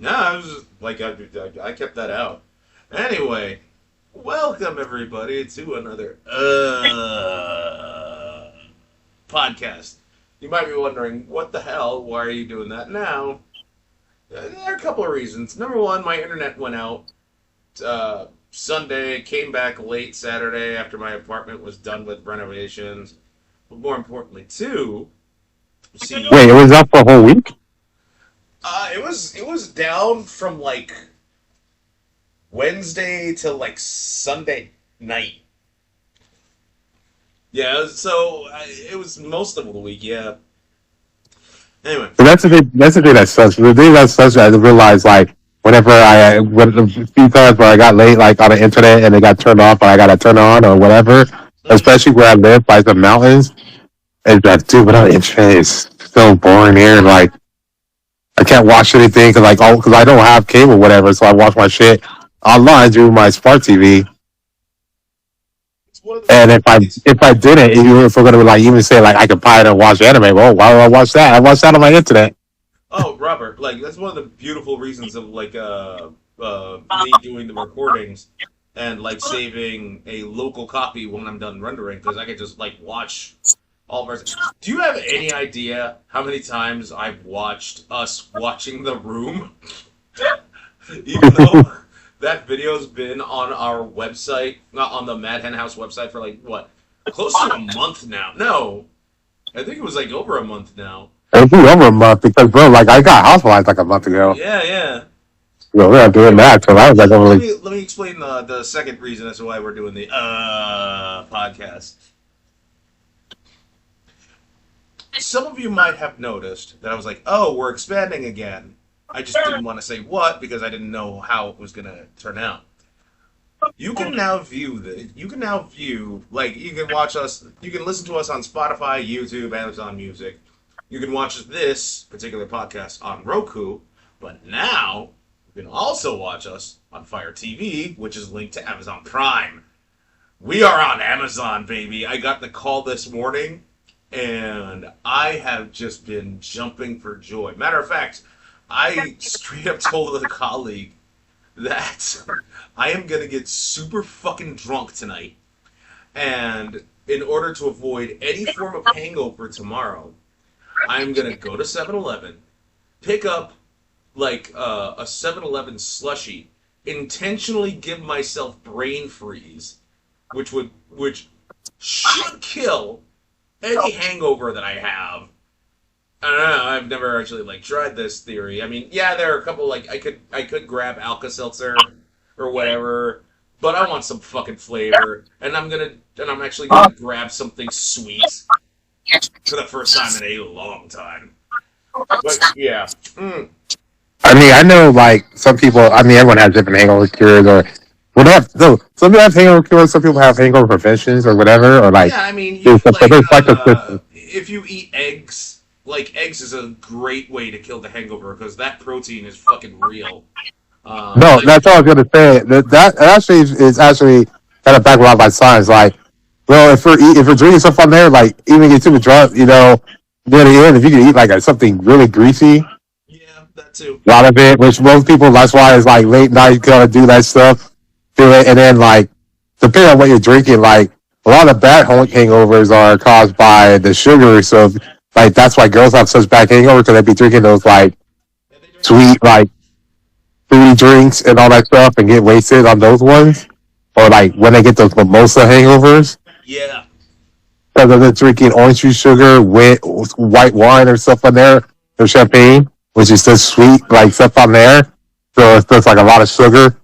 No, I was just, like, I kept that out. Anyway, welcome everybody to another podcast. You might be wondering, what the hell? Why are you doing that now? There are a couple of reasons. Number one, my internet went out Sunday, came back late Saturday after my apartment was done with renovations. But more importantly, too, see, Wait, it was up for a whole week? it was down from like Wednesday to like Sunday night. Yeah, so it was most of the week. Yeah. Anyway, So that's the thing. That's the thing that sucks. The thing that sucks, I realized like when a few times where I got late, like on the internet, and it got turned off, or I got to turn on or whatever. mhm. Especially where I live by the mountains, it's like, dude, without internet, it's so boring here. Like I can't watch anything because I don't have cable, whatever. So I watch my shit online through my smart TV. It's one of the And it's if I didn't, if we're gonna like even say like I could pirate and watch anime, well, why would I watch that? I watch that on my internet. Oh, Robert, like that's one of the beautiful reasons of like me doing the recordings and like saving a local copy when I'm done rendering because I could just like watch all of our. Do you have any idea how many times I've watched us watching The Room? Even though that video's been on our website, not on the Mad Hen House website for like what, close to a month now. No, I think it was like over a month now. It'll be over a month because, bro, like I got hospitalized like a month ago. Yeah, yeah. We're not doing that, so I was like, So I'm let like, me let me explain the second reason as to why we're doing the podcast. Some of you might have noticed that I was like, "Oh, we're expanding again." I just didn't want to say what because I didn't know how it was gonna turn out. You can now view the. You can now view like you can watch us. You can listen to us on Spotify, YouTube, Amazon Music. You can watch this particular podcast on Roku, but now you can also watch us on Fire TV, which is linked to Amazon Prime. We are on Amazon, baby. I got the call this morning, and I have just been jumping for joy. Matter of fact, I straight up told a colleague that I am gonna get super fucking drunk tonight, and in order to avoid any form of hangover tomorrow, I'm gonna go to 7-Eleven, pick up like a 7-Eleven slushie, intentionally give myself brain freeze, which should kill any hangover that I have. I don't know. I've never actually like tried this theory. I mean, yeah, there are a couple like I could grab Alka Seltzer or whatever, but I want some fucking flavor, and I'm actually gonna grab something sweet for the first time in a long time. But yeah, I mean, I know like some people. I mean, everyone has different hangover cures, or well, no, some people have hangover cures, some people have hangover preventions, or whatever, or like yeah. I mean, there's, you like there's like a system. if you eat eggs, like eggs is a great way to kill the hangover because that protein is fucking real. No, Like that's all I was gonna say. That actually is actually kind of backed up by science. Like, well, if we're drinking stuff on there, like even get super drunk, near the end, if you can eat like something really greasy, yeah, that too. a lot of it, which most people, that's why it's like late night, gotta do that stuff, do it, and then like depending on what you're drinking, like a lot of bad hangovers are caused by the sugar. So like that's why girls have such bad hangovers because they be drinking those like Yeah, they drink a lot. sweet like fruity drinks and all that stuff and get wasted on those ones. Or like when they get those mimosa hangovers Yeah, because they're drinking orange juice sugar, white wine or stuff on there, or champagne, which is just sweet, like stuff on there. So it's just like a lot of sugar.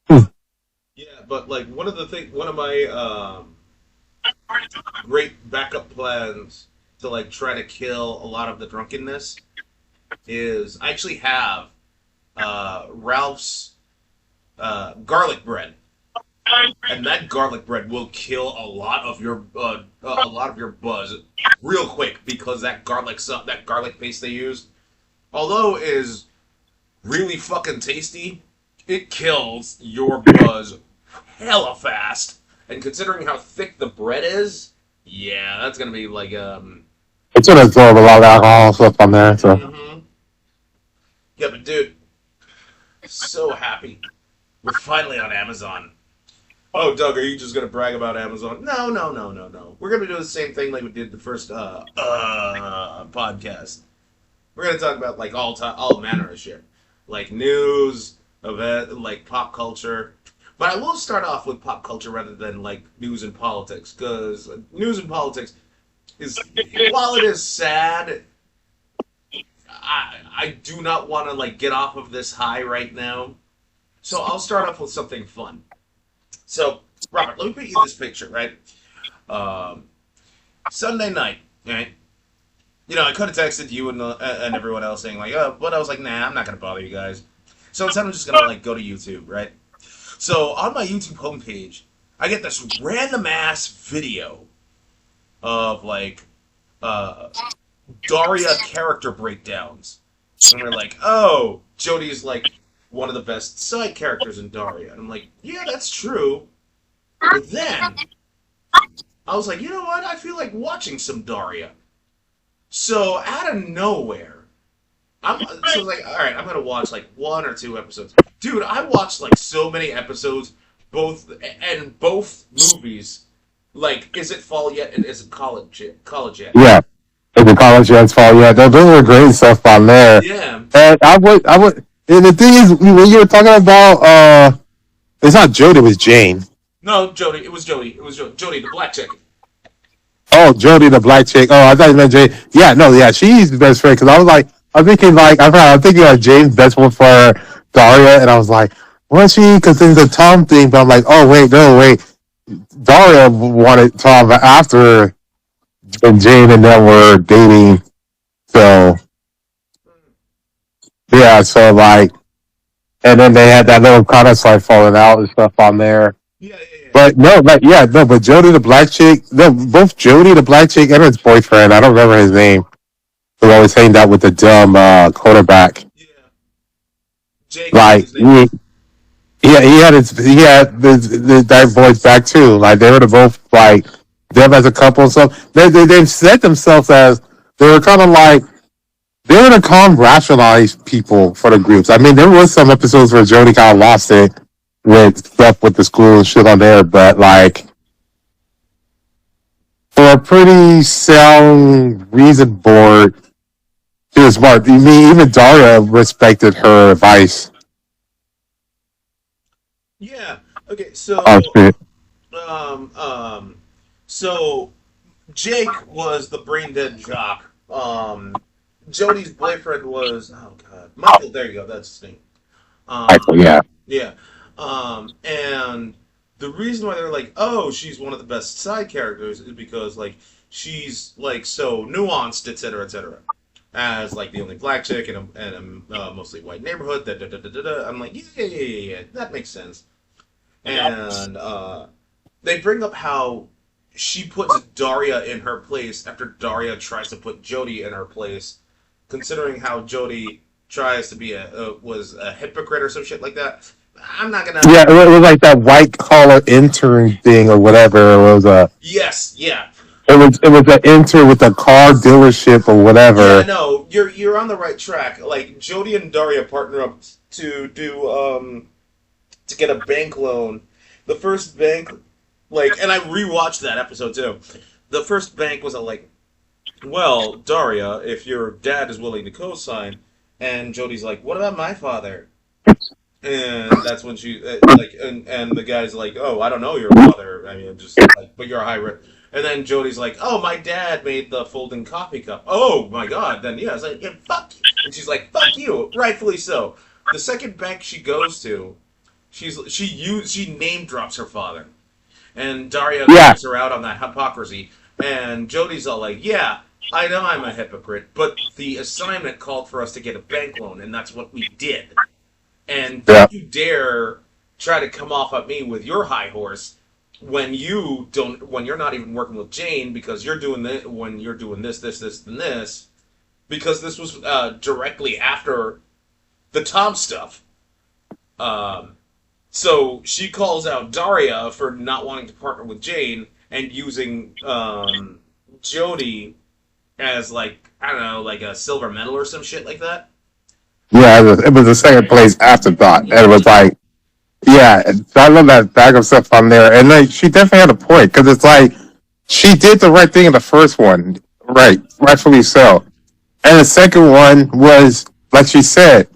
Hmm. yeah, but like one of my great backup plans to like try to kill a lot of the drunkenness is I actually have Ralph's garlic bread, and that garlic bread will kill a lot of your buzz real quick because that garlic paste they use, although is really fucking tasty, it kills your buzz hella fast. And considering how thick the bread is, yeah, that's gonna be like It's gonna absorb a lot of alcohol stuff on there. So hmm. Yeah, but dude, So happy. We're finally on Amazon. Oh, Doug, are you just gonna brag about Amazon? No, no, no, no, no. We're gonna do the same thing like we did the first podcast. We're gonna talk about like all manner of shit, like news, event, like pop culture. But I will start off with pop culture rather than like news and politics, because news and politics is, while it is sad, I do not want to like get off of this high right now. So I'll start off with something fun. So, Robert, let me put you this picture, right? Um, Sunday night, right? You know, I could have texted you and everyone else saying like, oh, but I was like, nah, I'm not gonna bother you guys. So instead, I'm just gonna like go to YouTube, right? So on my YouTube homepage, I get this random ass video of like uh, Daria character breakdowns, and we're like, oh, Jodie's like one of the best side characters in Daria, and I'm like, yeah, that's true. But then I was like, you know what? I feel like watching some Daria. So out of nowhere, I was like, all right, I'm gonna watch like one or two episodes. Dude, I watched like so many episodes, both movies. Like, is it fall yet? And is it college yet? College yet? Yeah, in the college dance fall. Yeah, those were great stuff on there. Yeah. And I would. And the thing is, when you were talking about, it's not Jodie, it was Jane. No, Jodie. It was Jodie. It was Jodie, the black chick. Oh, Jodie, the black chick. Oh, I thought you meant Jane. Yeah, no, yeah, she's the best friend. Because I was like, I'm thinking like, I'm thinking like Jane's best one for Daria, and I was like, was she? Because there's a Tom thing, but I'm like, oh wait, no, wait. Daria wanted Tom after and Jane and them were dating. So yeah, so like, and then they had that little kind of like falling out and stuff on there. Yeah, yeah, yeah. But no, like yeah, no, but Jodie the black chick, no, both Jodie the black chick and his boyfriend, I don't remember his name, who always hanged out with the dumb quarterback. Yeah. Jake. Like that boy's back too. Like they were the both like them as a couple and stuff. They've set themselves as they were kind of like they were the calm, rationalized people for the groups. I mean, there was some episodes where Jodie kind of lost it with stuff with the school and shit on there, but like for a pretty sound reason board, she was smart. I mean, even Daria respected her advice. Yeah. Okay. So. Oh shit. Um. Um. So, Jake was the brain dead jock. Jodie's boyfriend was, oh god, Michael. There you go. That's his name. Yeah. Yeah. And the reason why they're like, oh, she's one of the best side characters is because like she's like so nuanced, etc., etc. As like the only black chick in a mostly white neighborhood. Da, da, da, da, da, da. I'm like, yeah, that makes sense. And they bring up how she puts Daria in her place after Daria tries to put Jodie in her place, considering how Jodie tries to be was a hypocrite or some shit like that. I'm not gonna. Yeah, it was like that white collar intern thing or whatever. It was a. Yes, yeah. It was an intern with a car dealership or whatever. Yeah, no, you're on the right track. Like Jodie and Daria partner up to do to get a bank loan. The first bank, like, and I rewatched that episode too. The first bank was like, well, Daria, if your dad is willing to co-sign, and Jodie's like, what about my father? And that's when she like, and the guy's like, oh, I don't know your father. I mean, just like, but you're a high risk. And then Jodie's like, oh, my dad made the folding coffee cup. Oh my god. Then yeah, I was like, yeah, fuck you. And she's like, fuck you. Rightfully so. The second bank she goes to, she name drops her father, and Daria calls her out on that hypocrisy. And Jodie's all like, yeah, I know I'm a hypocrite, but the assignment called for us to get a bank loan, and that's what we did. And don't you dare try to come off at me with your high horse when you're not even working with Jane because you're doing this, when you're doing this, and this, because this was directly after the Tom stuff. So she calls out Daria for not wanting to partner with Jane and using Jodie as like, I don't know, like a silver medal or some shit like that. Yeah, it was a second place afterthought. And it was like, yeah, so I love that bag of stuff on there. And like, she definitely had a point because it's like, she did the right thing in the first one. Right, rightfully so. And the second one was, like she said,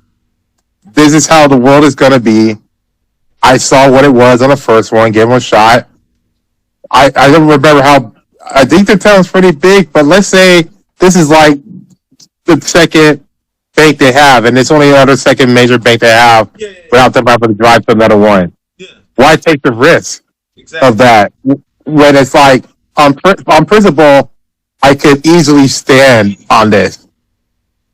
this is how the world is going to be. I saw what it was on the first one, gave him a shot. I don't remember how, I think the town's pretty big, but let's say this is like the second bank they have, and it's only another second major bank they have Yeah, yeah, yeah. without them having to drive to another one. Yeah, Why take the risk of exactly. that when it's like, on principle, I could easily stand on this.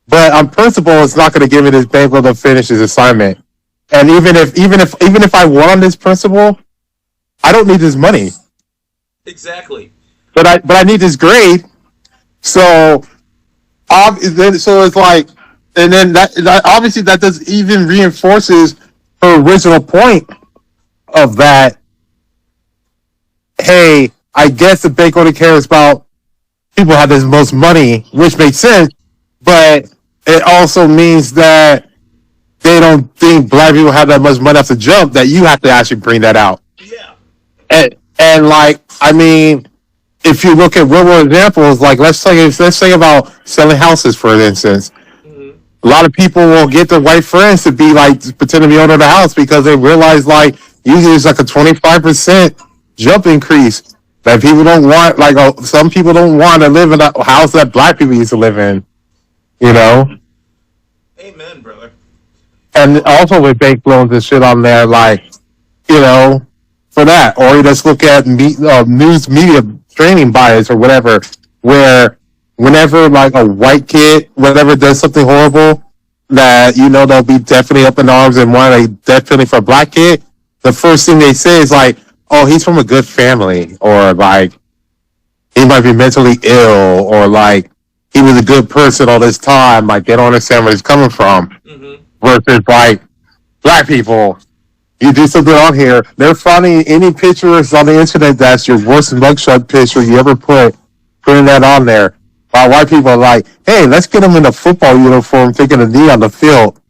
But on principle, it's not going to give me this bank to finish his assignment. And even if I won on this principle, I don't need this money. Exactly. But I need this grade. So so it's like, and then that obviously that does even reinforces her original point of that. Hey, I guess the bank only cares about people who have the most money, which makes sense. But it also means that they don't think black people have that much money off the jump that you have to actually bring that out. Yeah. And like, I mean, if you look at real world examples, like let's say about selling houses, for instance. Mm-hmm. A lot of people will get their white friends to be like pretend to be owner of the house because they realize like usually it's like a 25% jump increase that people don't want. Like some people don't want to live in a house that black people used to live in. You know. Amen, brother. And also with bank loans and shit on there, like, you know, for that. Or you just look at news media training bias or whatever, where whenever like a white kid, whatever, does something horrible, that, you know, they'll be definitely up in arms and want a death penalty for a black kid, the first thing they say is like, oh, he's from a good family, or like, he might be mentally ill, or like, he was a good person all this time, like, they don't understand where he's coming from. Mm-hmm. Versus like black people, you do something on here, they're finding any pictures on the internet that's your worst mugshot picture you ever putting that on there. While white people are like, hey, let's get them in a football uniform taking a knee on the field.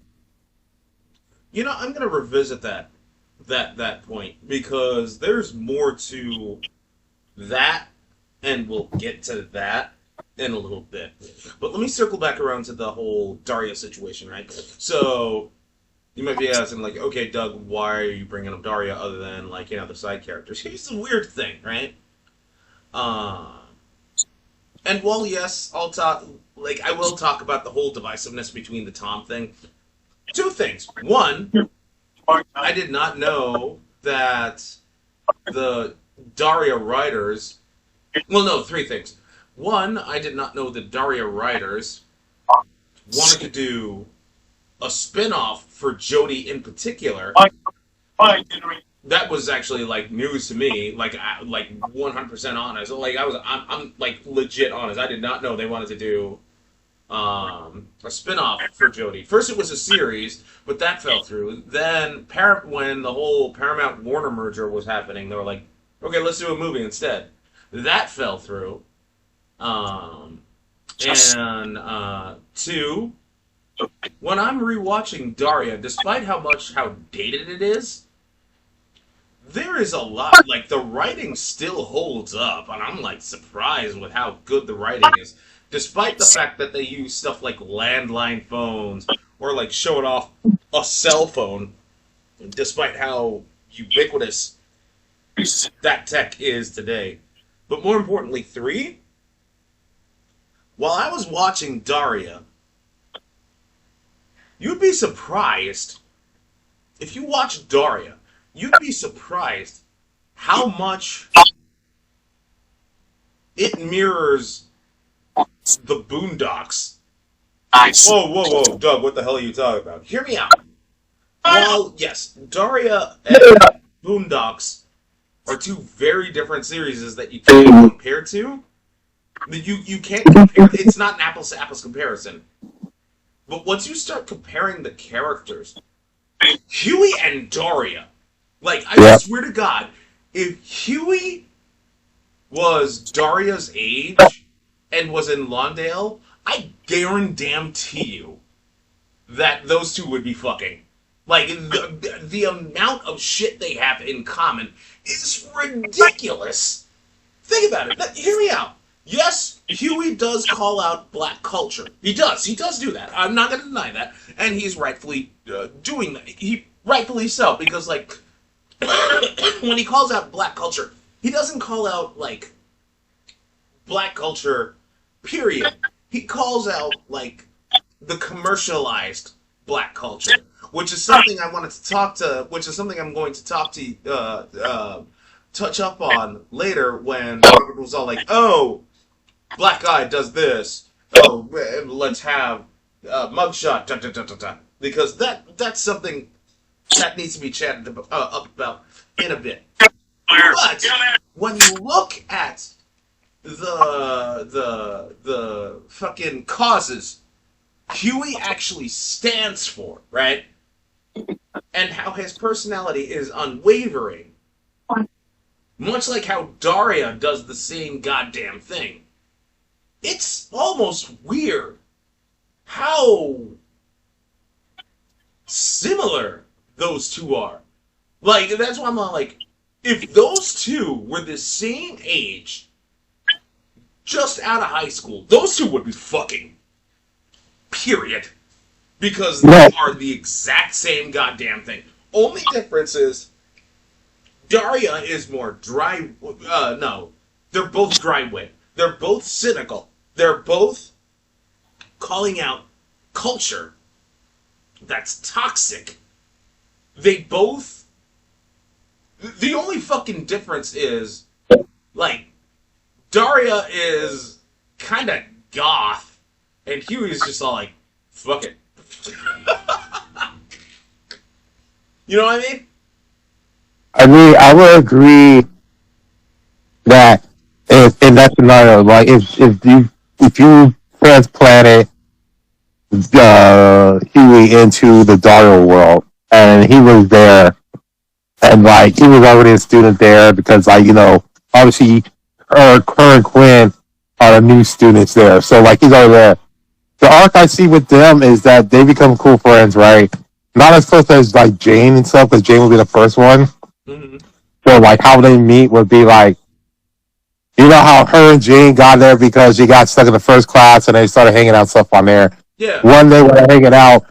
You know, I'm gonna revisit that point because there's more to that, and we'll get to that in a little bit. But let me circle back around to the whole Daria situation, right? So you might be asking, like, okay, Doug, why are you bringing up Daria other than, like, you know, the side characters? Here's the weird thing, right? And while, yes, I will talk about the whole divisiveness between the Tom thing. Two things. One, I did not know that the Daria writers, well, no, three things. One, I did not know the Daria writers wanted to do a spin-off for Jodie in particular. That was actually like news to me, like 100% honest. Like I'm like legit honest. I did not know they wanted to do a spin-off for Jodie. First it was a series, but that fell through. Then when the whole Paramount Warner merger was happening, they were like, okay, let's do a movie instead. That fell through. And two, when I'm rewatching Daria, despite how dated it is, there is a lot, like, the writing still holds up, and I'm, like, surprised with how good the writing is, despite the fact that they use stuff like landline phones, or, like, showing off a cell phone, despite how ubiquitous that tech is today. But more importantly, three, while I was watching Daria, you'd be surprised, if you watch Daria, you'd be surprised how much it mirrors the Boondocks. Nice. Whoa, Doug, what the hell are you talking about? Hear me out. While, yes, Daria and Boondocks are two very different series that you can't compare to. You can't compare, it's not an apples-to-apples comparison. But once you start comparing the characters, Huey and Daria, like, I swear to God, if Huey was Daria's age and was in Lawndale, I guarantee you that those two would be fucking. Like, the amount of shit they have in common is ridiculous. Think about it. Hear me out. Yes, Huey does call out black culture. He does. He does do that. I'm not going to deny that. And he's rightfully doing that. Rightfully so, because, like, when he calls out black culture, he doesn't call out, like, black culture, period. He calls out, like, the commercialized black culture, which is something I wanted to talk to, which is something I'm going to touch up on later when Robert was all like, oh, black guy does this. Oh, let's have mugshot. Da, da, da, da, da. Because that's something that needs to be chatted up about in a bit. But when you look at the fucking causes Huey actually stands for, right? And how his personality is unwavering, much like how Daria does the same goddamn thing. It's almost weird how similar those two are. Like, that's why I'm like, if those two were the same age, just out of high school, those two would be fucking. Period. Because they are the exact same goddamn thing. Only difference is, Daria is more dry. No, they're both dry-wit. They're both cynical. They're both calling out culture that's toxic. They both. The only fucking difference is, like, Daria is kind of goth, and Huey's just all like, fuck it. You know what I mean? I would agree that in that scenario, like if you transplanted Huey into the Dario world and he was there and like he was already a student there because like, you know, obviously her and Quinn are the new students there. So like he's already there. The arc I see with them is that they become cool friends, right? Not as close as like Jane and stuff, because Jane will be the first one. Mm-hmm. So like how they meet would be like, you know how her and Jane got there because she got stuck in the first class and they started hanging out stuff on there. Yeah. One day when they're hanging out,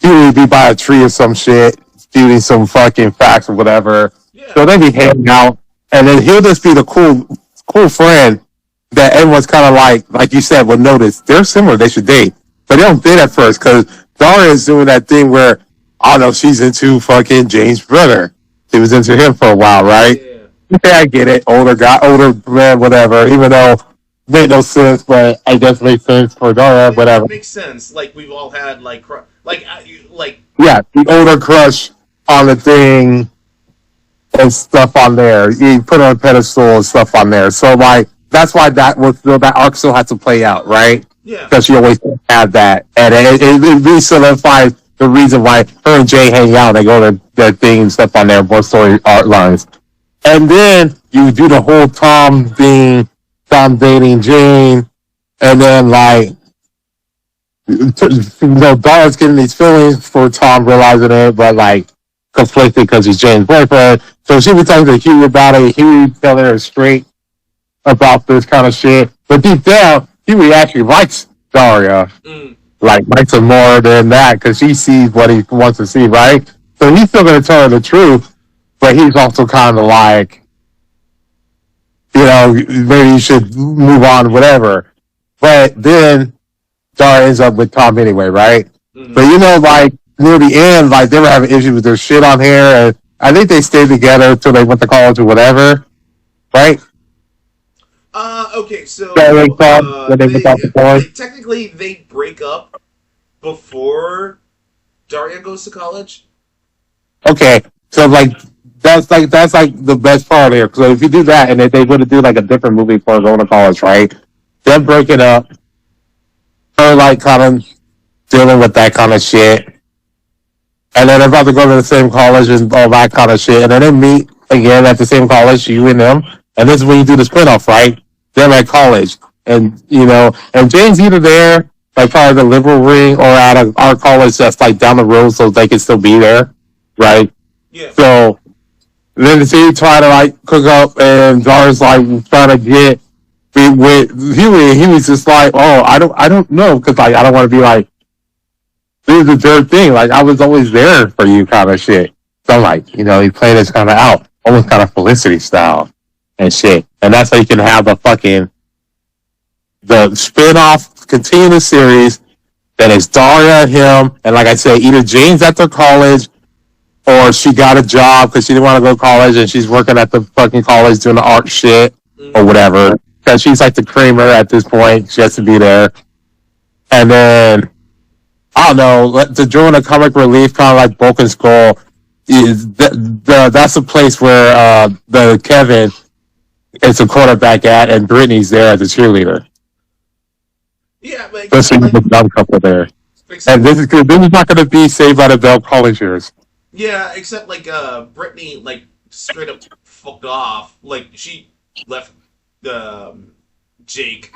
he would be by a tree or some shit, shooting some fucking facts or whatever. Yeah. So they be hanging out, and then he'll just be the cool friend that everyone's kind of like you said, will notice. They're similar, they should date. But they don't date at first, because Daria is doing that thing where, I don't know, she's into fucking Jane's brother. She was into him for a while, right? Yeah. Okay, I get it. Older guy, older man, whatever. Even though it made no sense, but I guess it makes sense for Daria, whatever. It makes sense. Like, we've all had, like... Yeah, the older crush on the thing and stuff on there. You put on a pedestal and stuff on there. So, like, that's why that arc still has to play out, right? Yeah. Because you always have that. And it really solidifies the reason why her and Jay hang out. They go to their thing and stuff on there, more story art lines. And then you do the whole Tom thing, Tom dating Jane, and then, like, you know, Dara's getting these feelings for Tom realizing it, but, like, conflicted because he's Jane's boyfriend. So she be talking to Huey about it. Huey telling her straight about this kind of shit. But deep down, Huey actually likes Daria. Like, likes her more than that because she sees what he wants to see, right? So he's still going to tell her the truth, but he's also kind of like, you know, maybe you should move on, whatever. But then Daria ends up with Tom anyway, right? Mm-hmm. But, you know, like, near the end, like, they were having issues with their shit on here, and I think they stayed together until they went to college or whatever, right? Okay, so technically they break up before Daria goes to college. Okay, so like that's the best part here. So if you do that, and if they would have do like a different movie for going to college, right? Them breaking up, her like kind of dealing with that kind of shit, and then they're about to go to the same college and all that kind of shit, and then they meet again at the same college, you and them, and this is when you do the spinoff, right? Them at college, and you know, and Jane's either there like probably the liberal wing or at our college that's like down the road, so they can still be there, right? Yeah. So then he tried to like cook up, and Daria's like trying to get with Huey. He was just like, oh, I don't know, because like I don't want to be like, this is the third thing. Like I was always there for you, kind of shit. So like, he played this kind of out, almost kind of Felicity style and shit. And that's how you can have the spin-off, continue the series that is Daria, him, and like I said, either Jane's at their college or she got a job because she didn't want to go to college and she's working at the fucking college doing the art shit or whatever. Because she's like the Kramer at this point. She has to be there. And then, I don't know, to join a comic relief, kind of like Broken Skull, that's a place where the Kevin is a quarterback at, and Brittany's there as a cheerleader. Yeah, but especially with the dumb couple there. And this is not going to be Saved by the Bell college years. Yeah, except like Brittany like straight up fucked off. Like she left Jake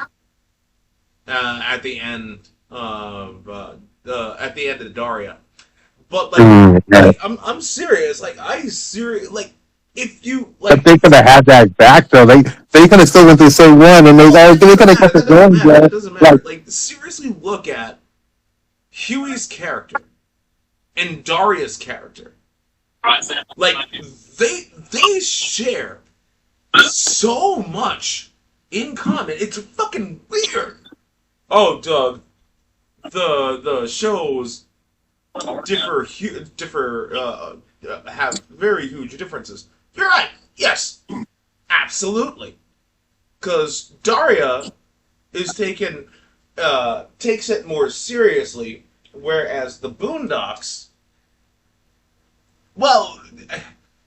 at the end of Daria. But like I'm serious. Like if you like, but they could have had that back though. They could have still went through the same one, and they could have kept it going. It doesn't matter. Like seriously, look at Huey's character and Daria's character. Like they share so much in common. It's fucking weird. Oh, Doug, the shows have very huge differences. You're right. Yes, absolutely. Because Daria takes it more seriously, whereas the Boondocks, well,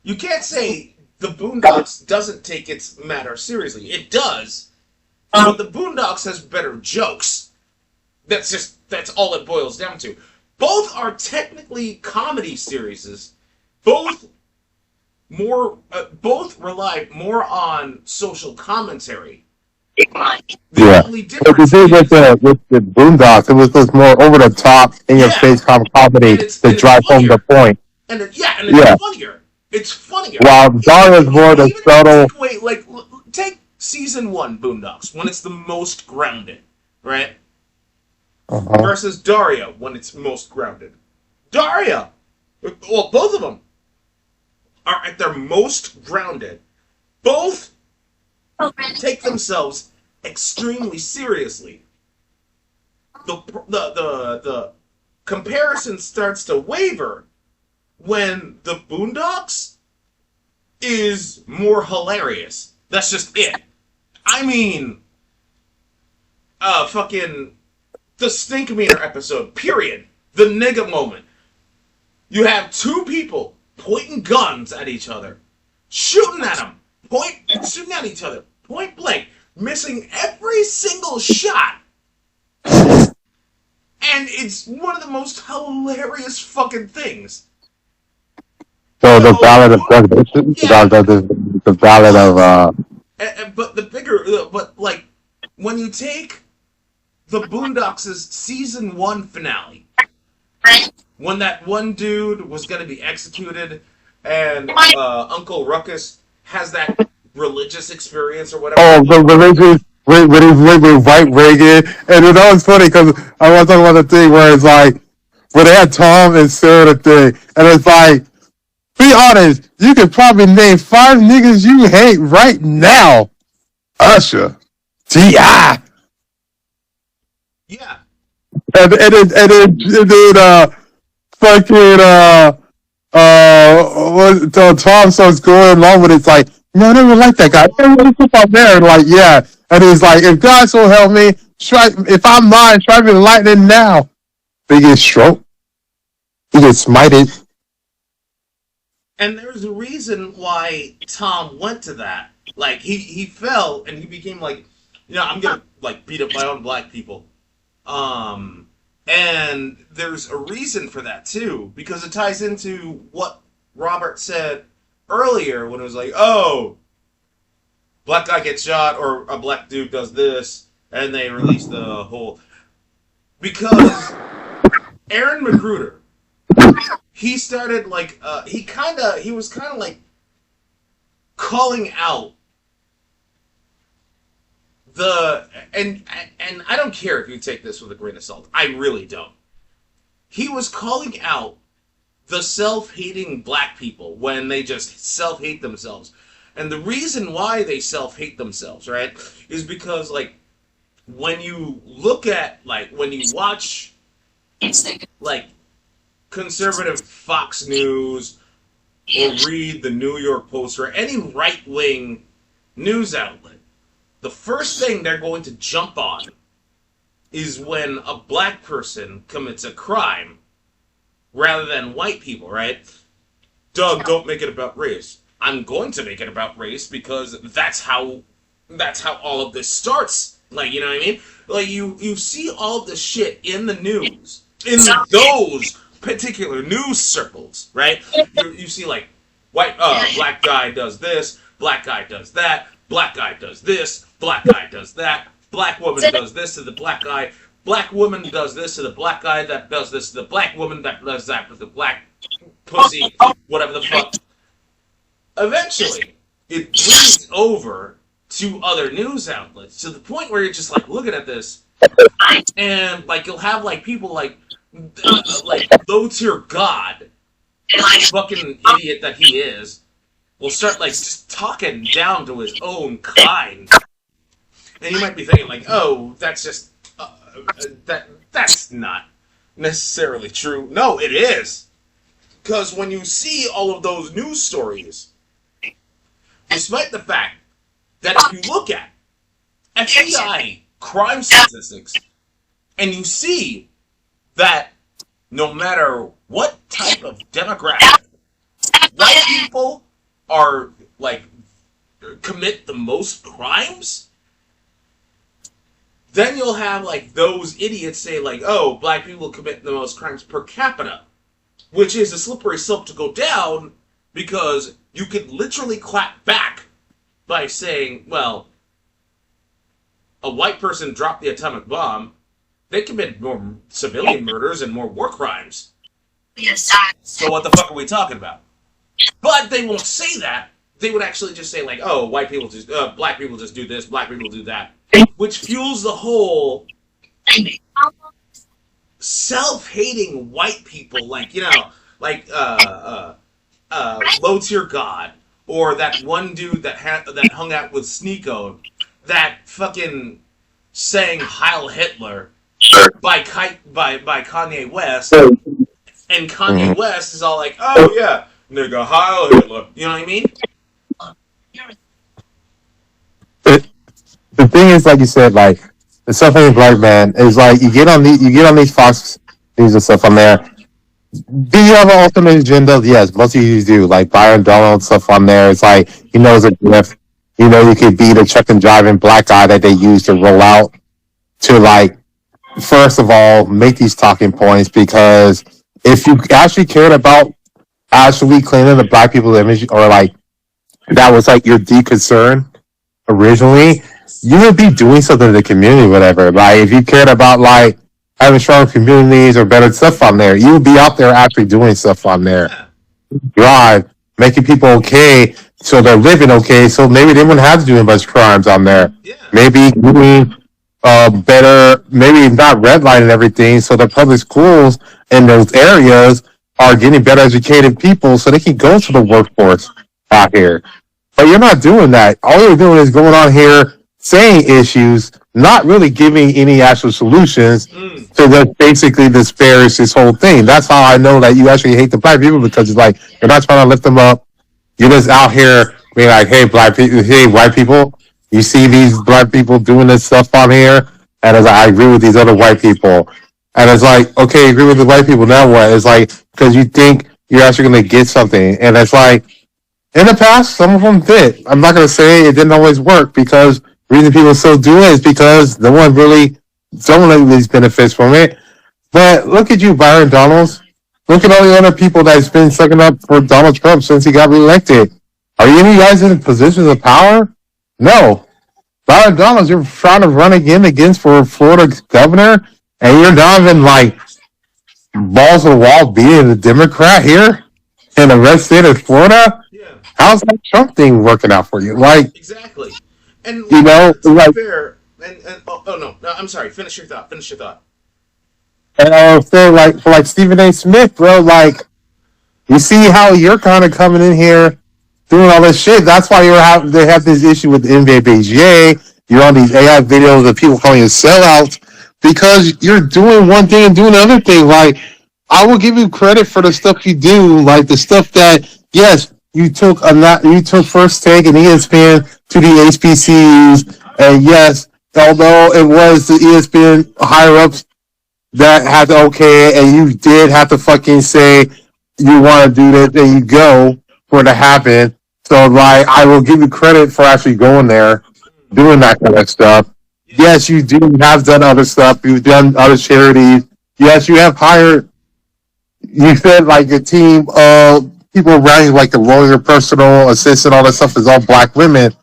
you can't say the Boondocks doesn't take its matter seriously. It does, but the Boondocks has better jokes. That's all it boils down to. Both are technically comedy series. Both rely more on social commentary. Yeah. But the thing with the Boondocks, it was just more over the top, in your face comedy to drive home the point. And it's funnier. It's funnier. While Daria's more the subtle. Take season 1 Boondocks when it's the most grounded, right? Versus Daria when it's most grounded. Daria, well, both of them are at their most grounded. Both take themselves extremely seriously. The comparison starts to waver when the Boondocks is more hilarious. That's just it. I mean, fucking the Stink Meter episode, period. The nigga moment. You have two people pointing guns at each other, shooting at them, shooting at each other, point blank, missing every single shot. And it's one of the most hilarious fucking things. So the ballad of President, the ballad of but like when you take the Boondocks' season 1 finale, when that one dude was gonna be executed, and Uncle Ruckus has that religious experience or whatever. Oh, the religious when he's white Reagan, and that was funny because I was talking about the thing where it's like when they had Tom and Sarah the thing, and it's like, be honest, you could probably name 5 niggas you hate right now. Usher, T.I. Yeah. And then Tom starts going along with it. It's like, no, I never liked that guy. I never put out there. And like, yeah. And he's like, if God so help me, if I'm mine, try me lightning now. But he gets stroked. He gets smited. And there's a reason why Tom went to that. Like, he fell and he became like, I'm gonna like beat up my own black people. And there's a reason for that too, because it ties into what Robert said earlier when it was like, oh, black guy gets shot or a black dude does this, and they release the whole. because Aaron Magruder, he started like he was kind of like calling out and I don't care if you take this with a grain of salt. I really don't. He was calling out the self-hating black people when they just self-hate themselves. And the reason why they self-hate themselves, right, is because, like, when you look at, like, when you watch, like, conservative Fox News or read the New York Post or any right-wing news outlet, the first thing they're going to jump on is when a black person commits a crime rather than white people, right? Doug, don't make it about race. I'm going to make it about race because that's how all of this starts. Like, you know what I mean? Like, you see all of this shit in the news, in those particular news circles, right? You see, like, black guy does this, black guy does that, black guy does this, black guy does that, black woman does this to the black guy, black woman does this to the black guy that does this to the black woman that does that with the black pussy, whatever the fuck. Eventually, it bleeds over to other news outlets to the point where you're just like looking at this, and like you'll have like people like low tier God, fucking idiot that he is, will start like just talking down to his own kind, and you might be thinking like, oh, that's just that's not necessarily true. No, it is, because when you see all of those news stories, despite the fact that if you look at FBI crime statistics and you see that no matter what type of demographic, white people are like commit the most crimes, then you'll have like those idiots say like, oh, black people commit the most crimes per capita, which is a slippery slope to go down, because you could literally clap back by saying, well, a white person dropped the atomic bomb, they commit more civilian murders and more war crimes. So what the fuck are we talking about? But they won't say that. They would actually just say like, oh, white people just, black people just do this, black people do that, which fuels the whole self-hating white people, like, you know, like low tier God, or that one dude that hung out with Sneeko, that fucking sang Heil Hitler by Kanye West, and Kanye West is all like, oh yeah, nigga, Heil Hitler, you know what I mean? The thing is, like you said, like the self-hating black man is like you get on these Fox News and stuff on there. Do you have an ultimate agenda? Yes, most of you do. Like Byron Donald stuff on there. It's like he knows a grift. You know, you could be the truck and driving black guy that they use to roll out to, like, first of all, make these talking points, because if you actually cared about actually cleaning the black people's image, or like that was like your deep concern originally, you would be doing something to the community, whatever. Like if you cared about like having strong communities or better stuff on there, you would be out there actually doing stuff on there. Drive, making people okay, so they're living okay, so maybe they wouldn't have to do as much crimes on there. Yeah. Maybe doing better, maybe not redlining everything, so the public schools in those areas are getting better educated people so they can go to the workforce out here. But you're not doing that. All you're doing is going on here saying issues, not really giving any actual solutions to that basically disparage this whole thing. That's how I know that you actually hate the black people, because it's like you're not trying to lift them up. You're just out here being like, hey, black people, hey, white people, you see these black people doing this stuff on here, and it's like, I agree with these other white people. And it's like, okay, agree with the white people, now what? It's like, because you think you're actually going to get something. And it's like, in the past, some of them did. I'm not going to say it didn't always work, because the reason people still do it is because no one really, someone at least benefits from it. But look at you, Byron Donalds. Look at all the other people that's been sucking up for Donald Trump since he got reelected. Are any of you guys in positions of power? No. Byron Donalds, you're trying to run again against for Florida governor, and you're not even like balls to the wall being a Democrat here in the red state of Florida. Yeah, How's that Trump thing working out for you? Like, exactly. And you like know, to be like, fair, and oh no, no, I'm sorry. Finish your thought. Finish your thought. and I was saying, like, for like Stephen A. Smith, bro, like, you see how you're kind of coming in here doing all this shit. That's why they have this issue with the NBA BGA. You're on these AI videos of people calling you sellouts because you're doing one thing and doing another thing. Like, I will give you credit for the stuff you do, like the stuff that, yes, you took First Take and ESPN to the HBCUs, and yes, although it was the ESPN higher ups that had to okay it, and you did have to fucking say you want to do this, and you go for it to happen. So, like, I will give you credit for actually going there, doing that kind of stuff. Yeah, Yes, you do have done other stuff. You've done other charities. Yes, you have hired. You said like your team, people around you, like the lawyer, personal assistant, all that stuff is all black women.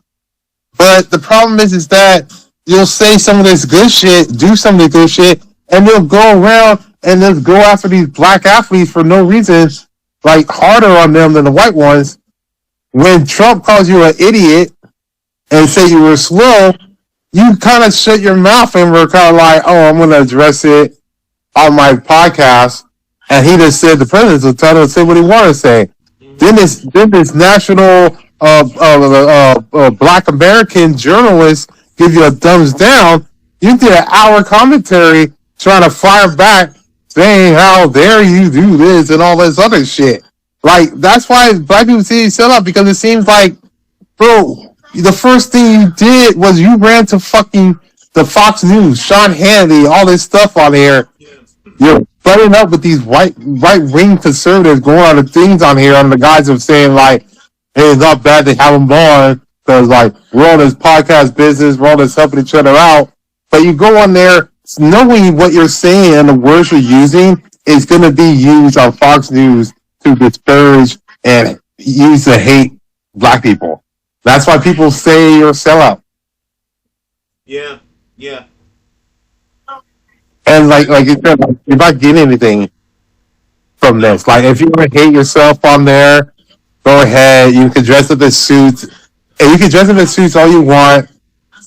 But the problem is that you'll say some of this good shit, do some of the good shit, and you'll go around and just go after these black athletes for no reason, like harder on them than the white ones. When Trump calls you an idiot and say you were slow, you kind of shut your mouth and were kind of like, oh, I'm going to address it on my podcast. And he just said the president's entitled to say what he wanted to say. Then this national black American journalist give you a thumbs down. You did an hour commentary trying to fire back, saying how dare you do this and all this other shit. Like, that's why black people see you sell out, because it seems like, bro, the first thing you did was you ran to fucking the Fox News, Sean Hannity, all this stuff on here. yeah, You're butting up with these right wing conservatives going on the things on here under the guise of saying like, hey, it's not bad to have them on because like we're on this podcast business, we're all this helping each other out. But you go on there knowing what you're saying and the words you're using is going to be used on Fox News to disparage and use to hate black people. That's why people say you're a sellout. yeah, yeah. And like you said, like, you're not getting anything from No. this. Like, if you want to hate yourself on there, go ahead. You can dress up in suits, and you can dress up in suits all you want.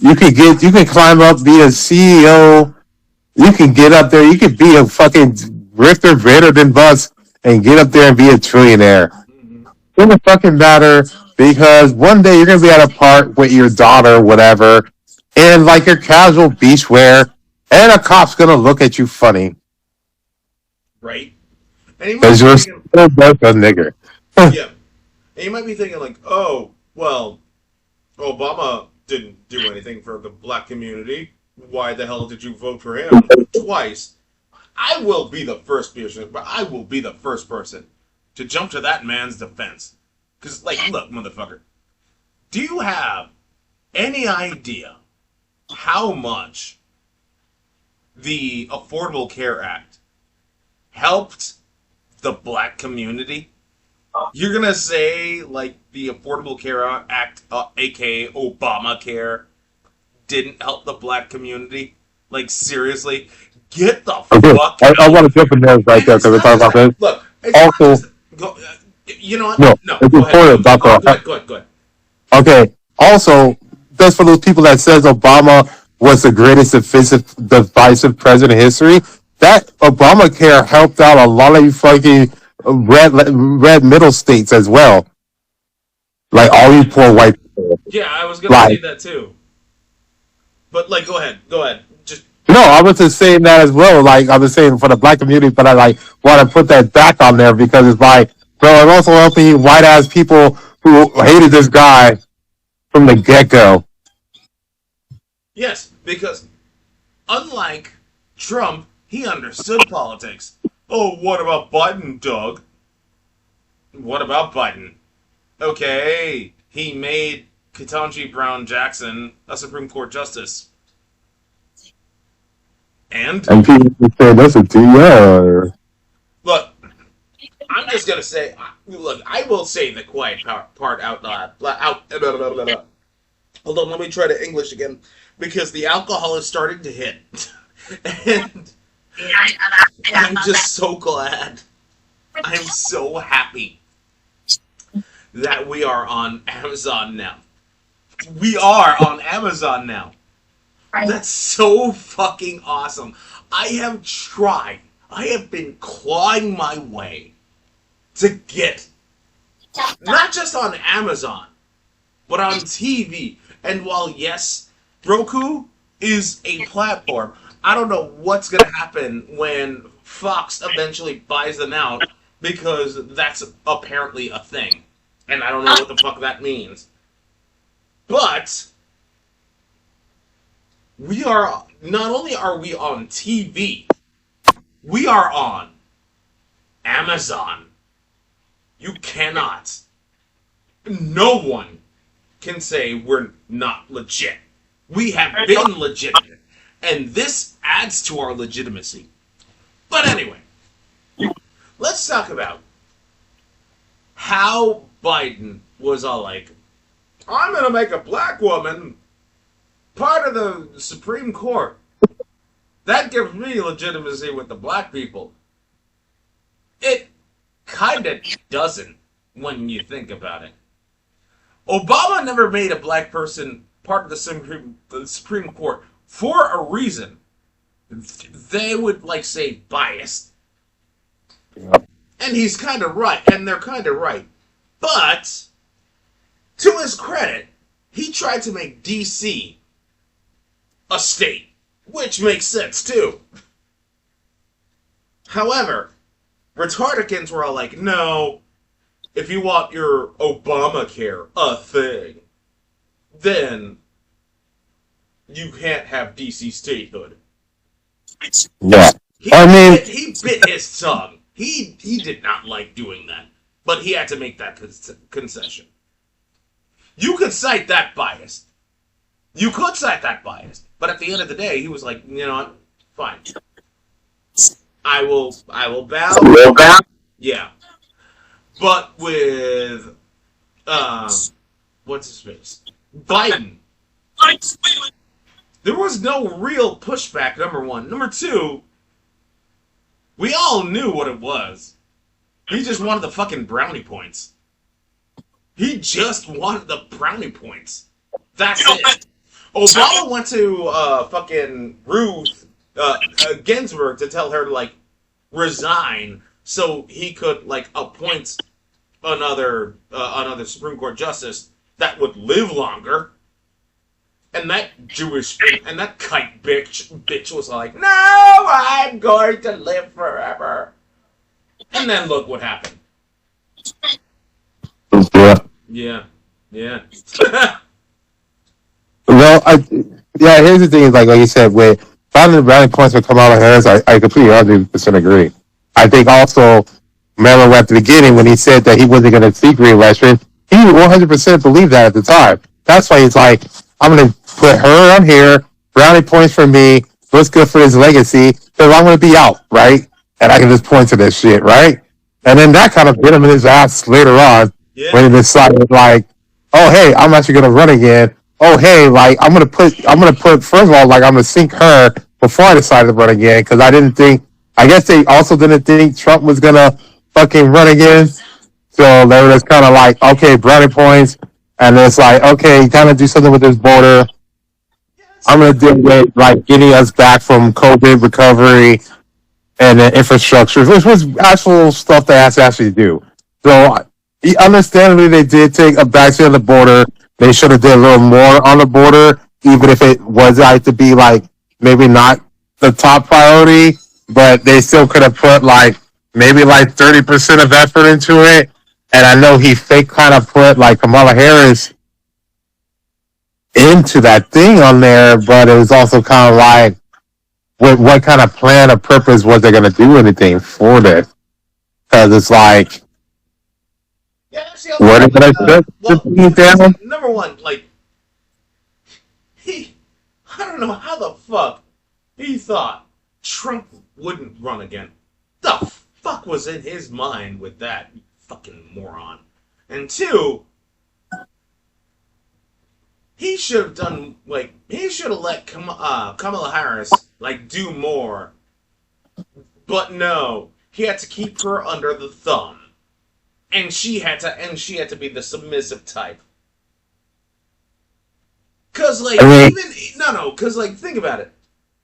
You can climb up, be a CEO. You can get up there. You can be a fucking Richter greater than bus and get up there and be a trillionaire. Hmm. It doesn't fucking matter because one day you're gonna be at a park with your daughter, whatever, in like your casual beach wear, and a cop's gonna look at you funny Right. And you might because be you're thinking, still both a nigger. yeah. And you might be thinking like, oh, well, Obama didn't do anything for the black community. Why the hell did you vote for him twice? I will be the first person, but I will be the first person to jump to that man's defense. Because, like, look, motherfucker, do you have any idea how much the Affordable Care Act helped the black community? You're gonna say like the Affordable Care Act, aka Obamacare, didn't help the black community? Like seriously, get the Okay, fuck I out! want to jump in there right And there it's because we're not talking just about that. this. Look, it's not Also, just go. You know what? no, No, it's go ahead. important about Go the. ahead. Go ahead. Go ahead. Okay, also, just for those people that says Obama was the greatest divisive president in history, that Obamacare helped out a lot of you fucking red middle states as well. Like all you poor white people. Yeah, I was gonna say Like, that too. But like, go ahead. Go ahead. Just no, I was just saying that as well. Like I was saying for the black community, but I like want to put that back on there because it's like, bro, I'm also helping you white ass people who hated this guy from the get go. yes, because unlike Trump, he understood politics. Oh, what about Biden, Doug? What about Biden? Okay, he made Ketanji Brown Jackson a Supreme Court justice. And And people say that's a DR. look, I'm just gonna say, look, I will say the quiet part out loud. Hold on, let me try to English again because the alcohol is starting to hit. And I'm just so glad. I'm so happy that we are on Amazon now. We are on Amazon now. That's so fucking awesome. I have tried. I have been clawing my way to get not just on Amazon, but on TV. And while yes, Roku is a platform, I don't know what's going to happen when Fox eventually buys them out, because that's apparently a thing. And I don't know what the fuck that means. But we are, not only are we on TV, we are on Amazon. You cannot, no one can say we're not legit. We have been legitimate. And this adds to our legitimacy. But anyway, let's talk about how Biden was all like, I'm going to make a black woman part of the Supreme Court. That gives me legitimacy with the black people. It kind of doesn't when you think about it. Obama never made a black person part of the Supreme Court for a reason. They would say biased. Yep. And he's kind of right, and they're kind of right. But, to his credit, he tried to make D.C. a state, which makes sense too. However, retardicans were all like, no, if you want your Obamacare a thing, then you can't have D.C. statehood. Yeah. He bit his tongue. He did not like doing that, but he had to make that concession. You could cite that bias. But at the end of the day, he was like, you know what? Fine. I will bow. Yeah. But with what's his face? Biden. There was no real pushback, number one. Number two, we all knew what it was. He just wanted the fucking brownie points. He just wanted the brownie points. That's it. Obama went to fucking Ruth Ginsburg to tell her to resign so he could appoint another Supreme Court justice that would live longer. And that kite bitch was like, no, I'm going to live forever. And then look what happened. Yeah. Yeah. Well, here's the thing is, like you said, with finding the brownie points for Kamala Harris, I completely 100% agree. I think also, remember at the beginning when he said that he wasn't going to seek re-election, he 100% believed that at the time. That's why he's like, I'm going to put her on here, brownie points for me, what's good for his legacy, because I'm going to be out, right? And I can just point to this shit, right? And then that kind of bit him in his ass later on when he decided, oh, hey, I'm actually going to run again. Oh, hey, I'm going to put, first of all, I'm going to sink her before I decided to run again, because I guess they also didn't think Trump was going to fucking run again. So they were just kind of like, okay, brownie points. And it's like, okay, kind of do something with this border. I'm going to deal with, getting us back from COVID recovery and the infrastructure, which was actual stuff they had to actually do. So, understandably, they did take a backseat on the border. They should have did a little more on the border, even if it was to be, maybe not the top priority, but they still could have put, maybe 30% of effort into it. And I know he fake kind of put Kamala Harris into that thing on there, but it was also kind of what kind of plan or purpose was they going to do anything for this? Because it's what did I say? Number one, I don't know how the fuck he thought Trump wouldn't run again. The fuck was in his mind with that? Fucking moron. And two, he should have done he should have let Kamala Harris do more But no, he had to keep her under the thumb. And she had to be the submissive type. Cause like I mean, even no, cause like think about it.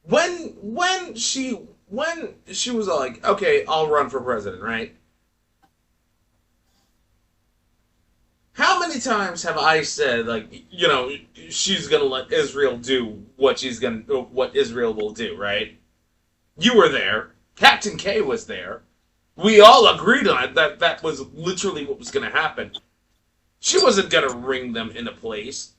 When she was like, okay, I'll run for president, right? How many times have I said, like, she's gonna let Israel do what what Israel will do, right? You were there. Captain K was there. We all agreed on it that that was literally what was gonna happen. She wasn't gonna ring them into place.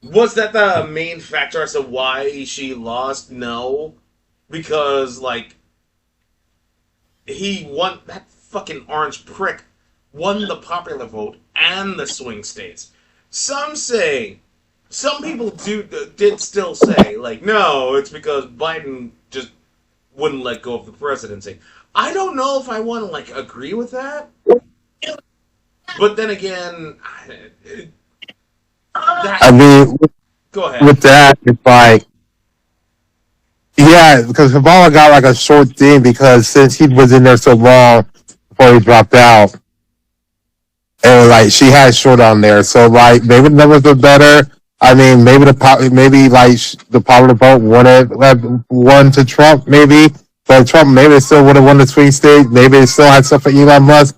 Was that the main factor as to why she lost? No, because like he won that fucking orange prick won the popular vote and the swing states. Some people did still say like no, it's because Biden just wouldn't let go of the presidency. I don't know if I want to like agree with that, but then again, I that mean, go ahead. with that, it's like, yeah, because Obama got like a short thing because since he was in there so long before he dropped out, and like she had short on there, so like maybe the numbers were better. I mean, maybe the popular vote would have won to Trump, maybe, but Trump maybe still would have won the swing state. Maybe it still had stuff for Elon Musk.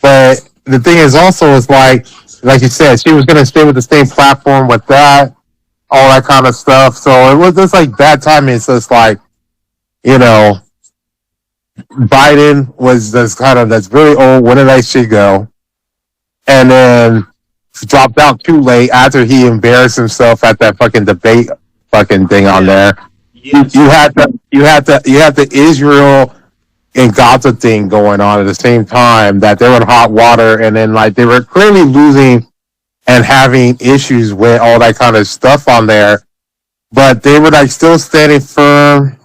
But the thing is also is like you said, she was going to stay with the same platform with that, all that kind of stuff. So it was just like bad timing. It's just like, you know, Biden was that's really old. When did that shit go? And then dropped out too late after he embarrassed himself at that fucking debate fucking thing on Yeah. there. Yes. You had the Israel and Gaza thing going on at the same time that they were in hot water, and then like they were clearly losing and having issues with all that kind of stuff on there, but they were like still standing firm,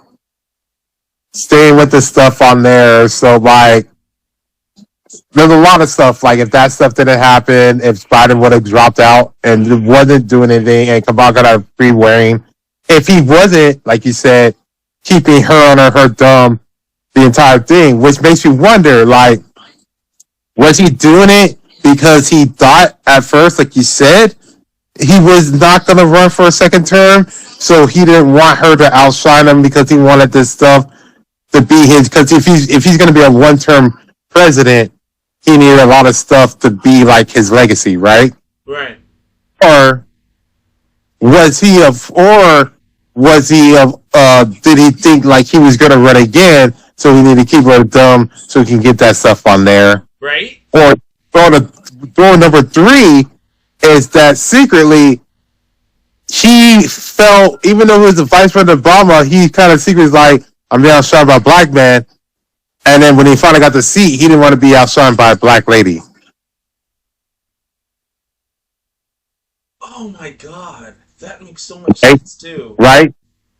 staying with the stuff on there. So like there's a lot of stuff. Like if that stuff didn't happen, if Biden would have dropped out and wasn't doing anything, and Kamala got a free wearing, if he wasn't, like you said, keeping her under her thumb the entire thing, which makes you wonder, like, was he doing it because he thought at first, like you said, he was not going to run for a second term, so he didn't want her to outshine him because he wanted this stuff to be his. Because if he's going to be a one-term president, he needed a lot of stuff to be like his legacy, right? Right. Or was he did he think like he was going to run again, so he needed to keep her dumb so he can get that stuff on there? Right. Or throw number three is that secretly he felt, even though he was the vice president Obama, he kind of secretly was like, I'm being outshined by a black man. And then when he finally got the seat, he didn't want to be outshined by a black lady. Oh my god, that makes so much Right? sense too. Right?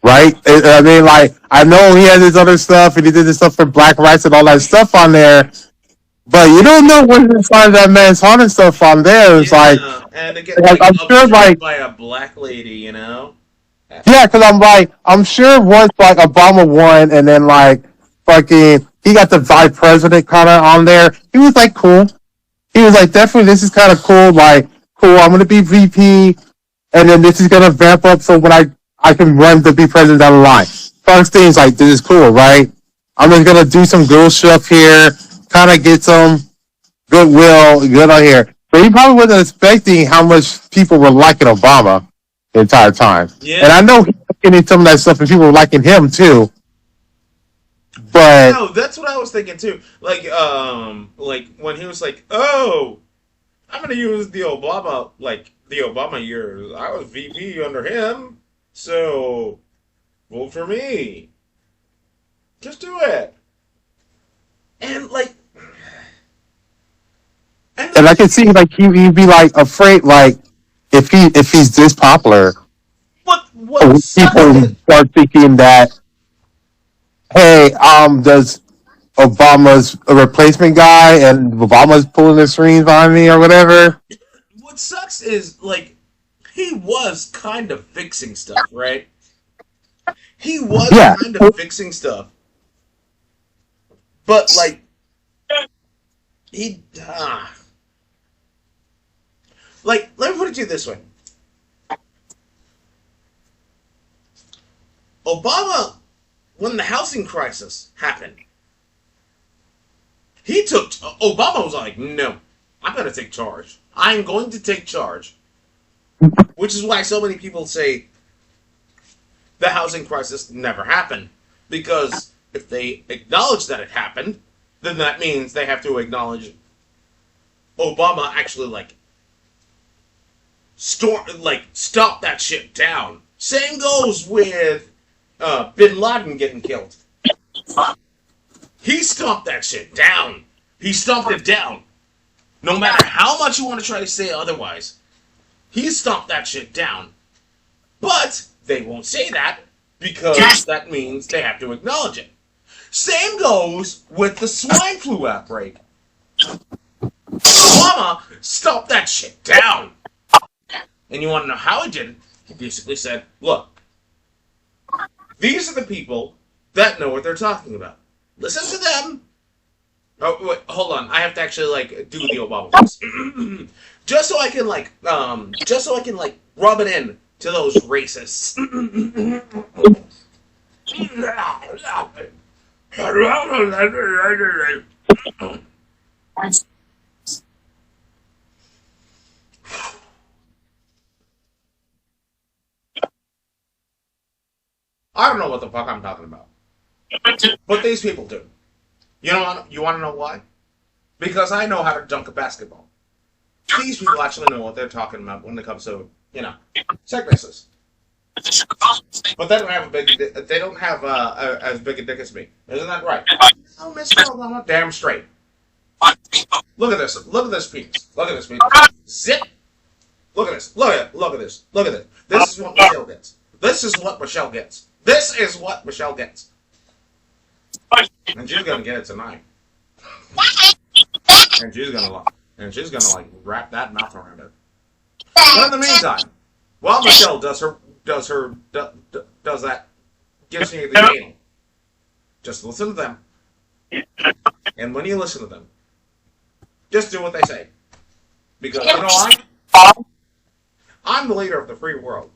Right? I mean, like, I know he has his other stuff and he did this stuff for black rights and all that stuff on there, but you don't know what's inside that man's heart and stuff on there. It's Yeah, and to get like I'm sure, upturned by a black lady, yeah, because I'm sure once like Obama won and then like fucking he got the vice president kind of on there, he was like cool. He was like, definitely this is kind of cool. Like, cool, I'm gonna be VP, and then this is gonna vamp up so when I can run to be president down the line. First thing's like, this is cool, right? I'm just gonna do some girl stuff here, kind of get some goodwill, good on here. But he probably wasn't expecting how much people were liking Obama the entire time. Yeah. And I know he's getting some of that stuff and people were liking him too. But no, that's what I was thinking too. Like when he was like, "Oh, I'm gonna use the Obama years. I was VP under him, so vote for me. Just do it." And like, and I can see like he'd be like afraid, like if he's this popular, what sucks people is start thinking that, hey, does Obama's a replacement guy and Obama's pulling the strings on me or whatever. what sucks is like he was kind of fixing stuff, right? He was Yeah. kind of fixing stuff, but like he, like let me put it to you this way: Obama, when the housing crisis happened, Obama was like, "No, I'm going to take charge. I'm going to take charge," which is why so many people say the housing crisis never happened, because if they acknowledge that it happened, then that means they have to acknowledge Obama actually stop that shit down. Same goes with Bin Laden getting killed. He stomped that shit down. He stomped it down. No matter how much you want to try to say otherwise, he stomped that shit down. But they won't say that because that means they have to acknowledge it. Same goes with the swine flu outbreak. Obama stopped that shit down. And you want to know how he did it? He basically said, look, these are the people that know what they're talking about. Listen to them. Oh, wait, hold on. I have to actually, do the Obama voice. just so I can, rub it in to those racists. I don't know what the fuck I'm talking about. But these people do. You want to know why? Because I know how to dunk a basketball. These people actually know what they're talking about when it comes to, sicknesses. But they don't have as big a dick as me. Isn't that right? Oh, Mr. Obama, damn straight. Look at this. Look at this penis. Look at this penis. Zip. Look at this. Look at this. Look at this. This is what Michelle gets. This is what Michelle gets. This is what Michelle gets. And she's gonna get it tonight. And she's gonna wrap that mouth around it. But in the meantime, while Michelle does that, gives me the anal, just listen to them. And when you listen to them, just do what they say. Because I'm the leader of the free world.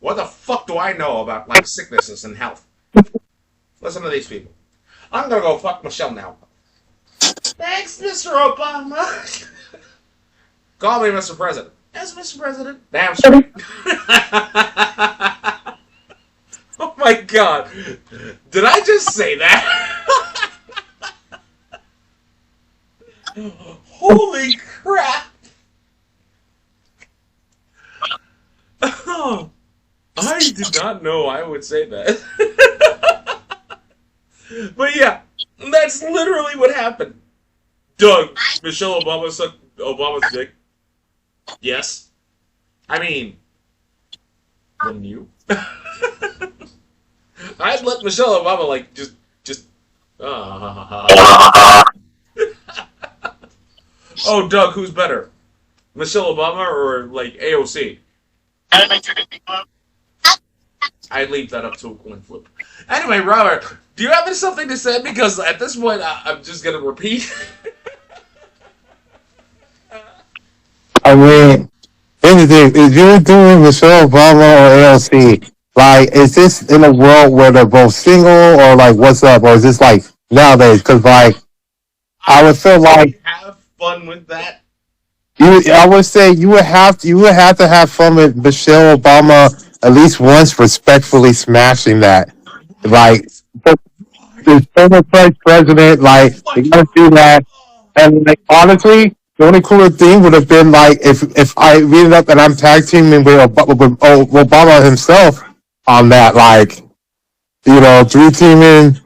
What the fuck do I know about sicknesses and health? Listen to these people. I'm gonna go fuck Michelle now. Thanks, Mr. Obama. Call me Mr. President. Yes, Mr. President. Damn straight. Oh my god. Did I just say that? Holy crap. Oh, I did not know I would say that. But yeah, that's literally what happened. Doug, Michelle Obama sucked Obama's dick. Yes. I mean, wouldn't you? I'd let Michelle Obama just. Oh, Doug, who's better? Michelle Obama or AOC? I'd leave that up to a coin flip. Anyway, Robert, do you have something to say? Because at this point, I'm just going to repeat. I mean, here's the thing. If you're doing Michelle Obama or AOC, is this in a world where they're both single, or what's up? Or is this nowadays? Because I would feel have fun with that. I would say you would have to have fun with Michelle Obama at least once, respectfully smashing that. The former vice president, you gotta do that. And honestly, the only cooler thing would have been if I ended up and I'm tag teaming with Obama himself on that, 3-teaming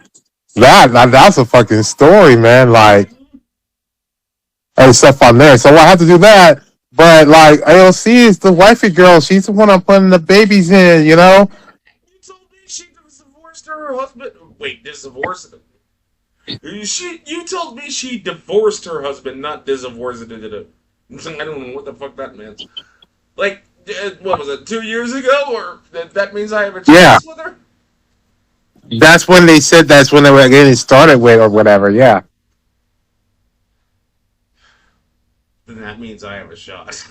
that's a fucking story, man. And stuff on there. So I have to do that. But AOC is the wifey girl. She's the one I'm putting the babies in, You told me she divorced her husband. Wait, divorced? You told me she divorced her husband, not divorced. I don't know what the fuck that means. What was it, 2 years ago? Or that means I have a Yeah, chance with her? that's when they said that's when they were getting started with or whatever. Yeah. Then that means I have a shot.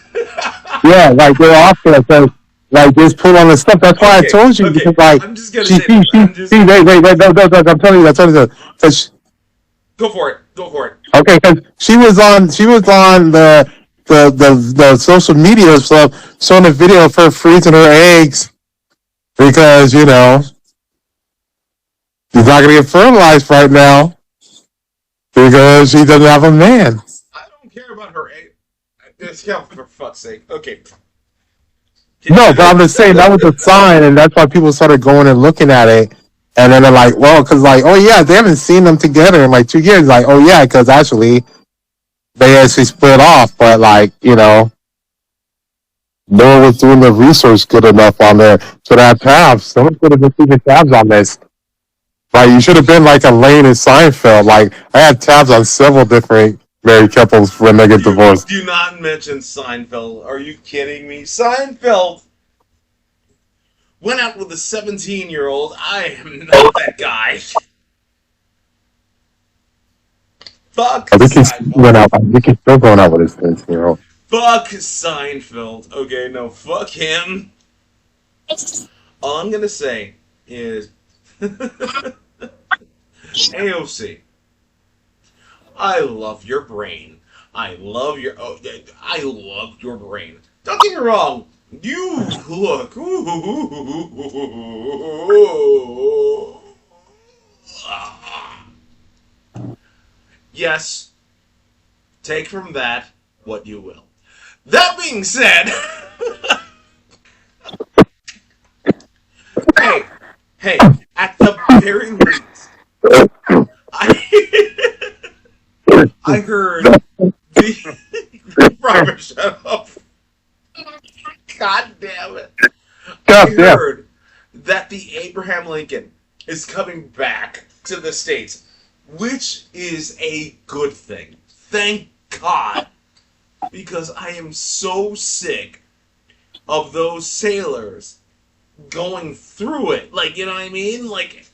Yeah, like they're off there, so like just put on the stuff. That's why I Okay, told you okay. because like I'm just gonna say this. wait, no, I'm telling you, because Go for it. Go for it. okay, because she was on the social media stuff showing a video of her freezing her eggs because she's not gonna get fertilized right now because she doesn't have a man. I don't care about her. Yeah, for fuck's sake. Okay. No, but I'm just saying that was a sign, and that's why people started going and looking at it. And then they're like, well, because like, oh yeah, they haven't seen them together in like 2 years. Like, oh yeah, because actually they actually split off, but like, no one was doing the research good enough on there to have tabs. Someone could have been keeping tabs on this. Like, you should have been like Elaine and Seinfeld. Like, I had tabs on several different married couples when they get divorced. Do not mention Seinfeld. Are you kidding me? Seinfeld went out with a 17-year-old. I am not that guy. Fuck I think he's Seinfeld. I think he's still going out with his 17-year-old. Fuck Seinfeld. Okay, no, fuck him. All I'm gonna say is AOC. I love your brain. I love your brain. Don't get me wrong. You look. Yes. Take from that what you will. That being said, hey, at the very least, I heard the Robert, shut up. God damn it. I heard that the Abraham Lincoln is coming back to the States, which is a good thing. Thank God. Because I am so sick of those sailors going through it. Like, you know what I mean? Like,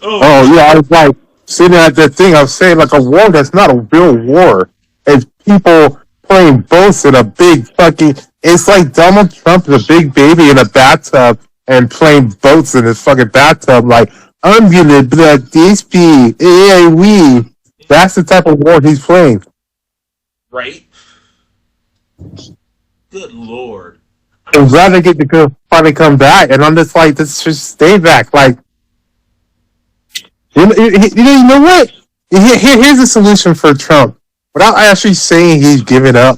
oh yeah, I was like sitting at that thing. I was saying like a war that's not a real war. It's people playing boats in a big fucking. It's like Donald Trump is a big baby in a bathtub and playing boats in his fucking bathtub. Like, I'm gonna let this be. Hey, we. That's the type of war he's playing. Right? Good Lord. I'm glad they get to go finally come back, and I'm just like, this should stay back. Like, you know what? Here's a solution for Trump. Without actually saying he's given up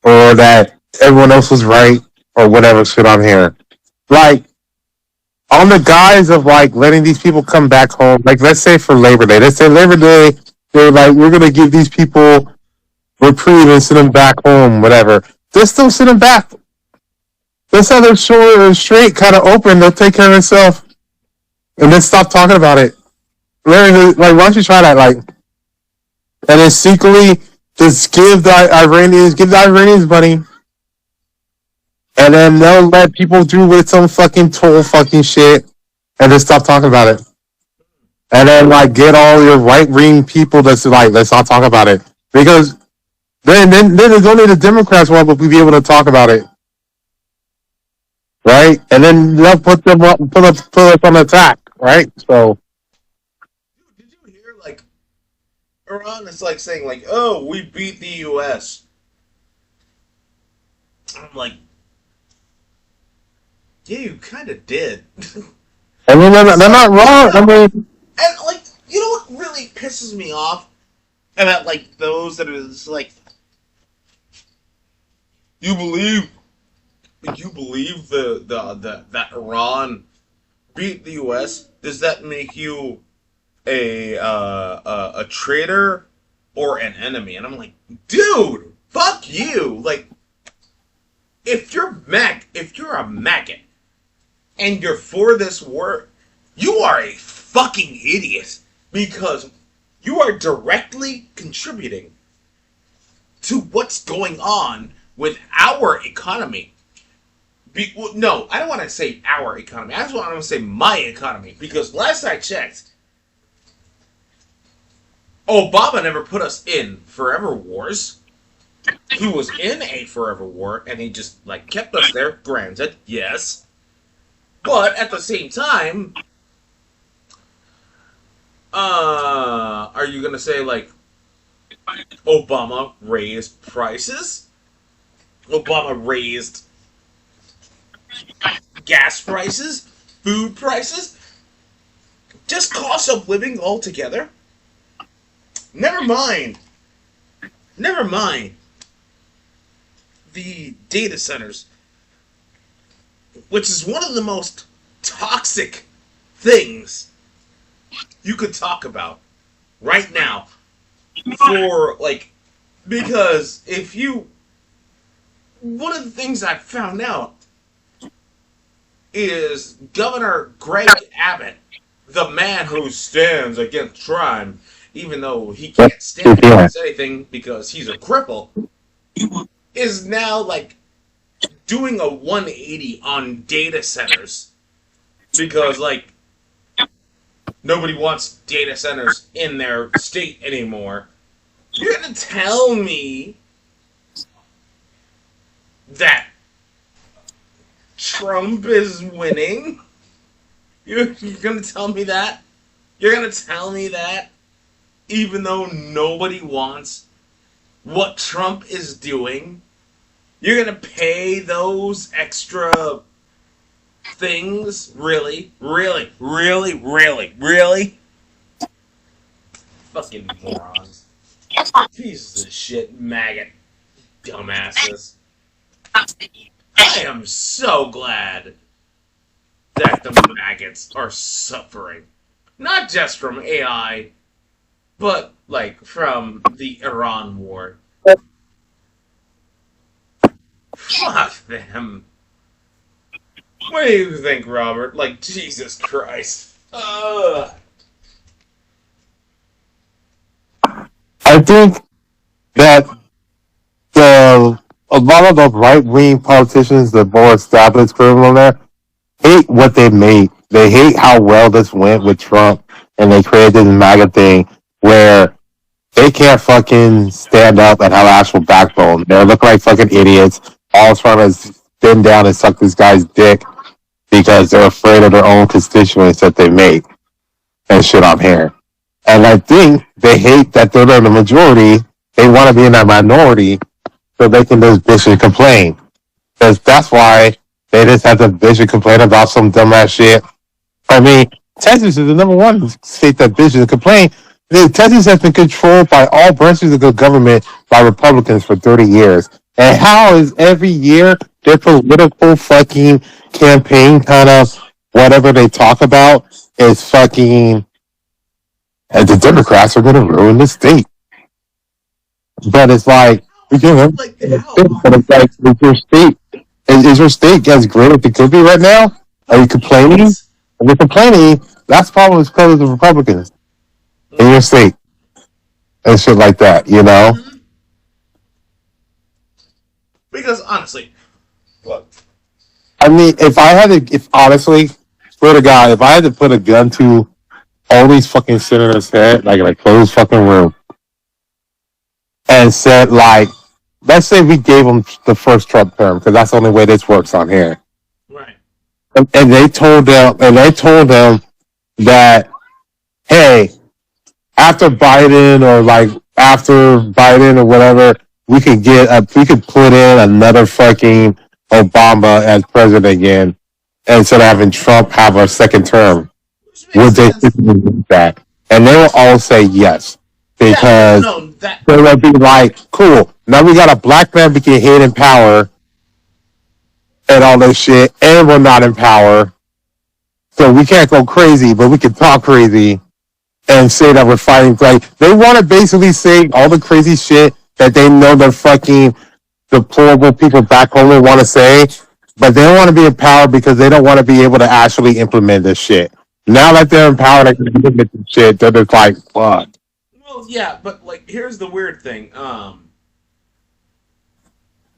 or that everyone else was right or whatever shit on here. Like, on the guise of like letting these people come back home, like let's say for Labor Day. Let's say Labor Day, they're like, we're gonna give these people reprieve and send them back home, whatever. They'll still send them back. Let's have their shore straight kind of open. They'll take care of themselves. And then stop talking about it. Larry, like, why don't you try that? Like, and then secretly just give the Iranians money. And then they'll let people do with some fucking toll fucking shit. And then stop talking about it. And then, like, get all your right-wing people that's like, let's not talk about it. Because then there's only the Democrats will be able to talk about it. Right? And then they'll put us on attack. Right? So. Did you hear, like, Iran is like saying, like, oh, we beat the U.S. I'm like, yeah, you kind of did. I mean, they're not wrong. I mean. And, like, you know what really pisses me off about, like, those that is, like, you believe that Iran beat the U.S.? Does that make you a traitor or an enemy? And I'm like, dude, fuck you. Like, if you're a maggot and you're for this war, you are a fucking idiot because you are directly contributing to what's going on with our economy. No, I don't want to say our economy. I just want to say my economy. Because last I checked, Obama never put us in forever wars. He was in a forever war, and he just, like, kept us there. Granted, yes. But at the same time, are you gonna say, like, Obama raised prices? Obama raised gas prices? Food prices? Just cost of living altogether? Never mind. The data centers, which is one of the most toxic things you could talk about right now. Because one of the things I found out is Governor Greg Abbott, the man who stands against crime, even though he can't stand against anything because he's a cripple, is now, like, doing a 180 on data centers. Because, like, nobody wants data centers in their state anymore. You're gonna tell me that Trump is winning? You're gonna tell me that? You're gonna tell me that? Even though nobody wants what Trump is doing? You're gonna pay those extra things? Really? Really? Really? Really? Really? Fucking morons. Pieces of shit, maggot dumbasses. I am so glad that the maggots are suffering. Not just from AI, but, like, from the Iran war. Fuck them. What do you think, Robert? Like, Jesus Christ. I think that a lot of the right-wing politicians, the more established criminal there, hate what they made. They hate how well this went with Trump, and they created this MAGA thing where they can't fucking stand up and have actual backbone. They look like fucking idiots, all trying to bend down and suck this guy's dick because they're afraid of their own constituents that they make and shit on here. And I think they hate that they're in the majority. They want to be in that minority so they can just bitch and complain. Because that's why they just have to bitch and complain about some dumbass shit. I mean, Texas is the number one state that bitches and complain. Texas has been controlled by all branches of the government by Republicans for 30 years. And how is every year their political fucking campaign kind of whatever they talk about is fucking, and the Democrats are going to ruin the state. But it's like, but it's like, is your state, is your state as great as it could be right now? Are you complaining? If you're complaining, that's probably because of the Republicans in your state and shit like that, you know? Because honestly, look. I mean, if honestly, swear to God, if I had to put a gun to all these fucking senators' head, like in a closed fucking room, and said, like, let's say we gave them the first Trump term, because that's the only way this works on here. Right. And they told them that, hey, after Biden or whatever, we could put in another fucking Obama as president again, instead of having Trump have a second term. Would they do that? And they will all say yes. Because they would be like, cool, now we got a black man we can hate in power and all this shit, and we're not in power. So we can't go crazy, but we can talk crazy and say that we're fighting. Like, they want to basically say all the crazy shit that they know the fucking deplorable people back home will want to say, but they don't want to be in power because they don't want to be able to actually implement this shit. Now that they're in power, they can implement this shit. They're just like, fuck. Well, yeah, but, like, here's the weird thing.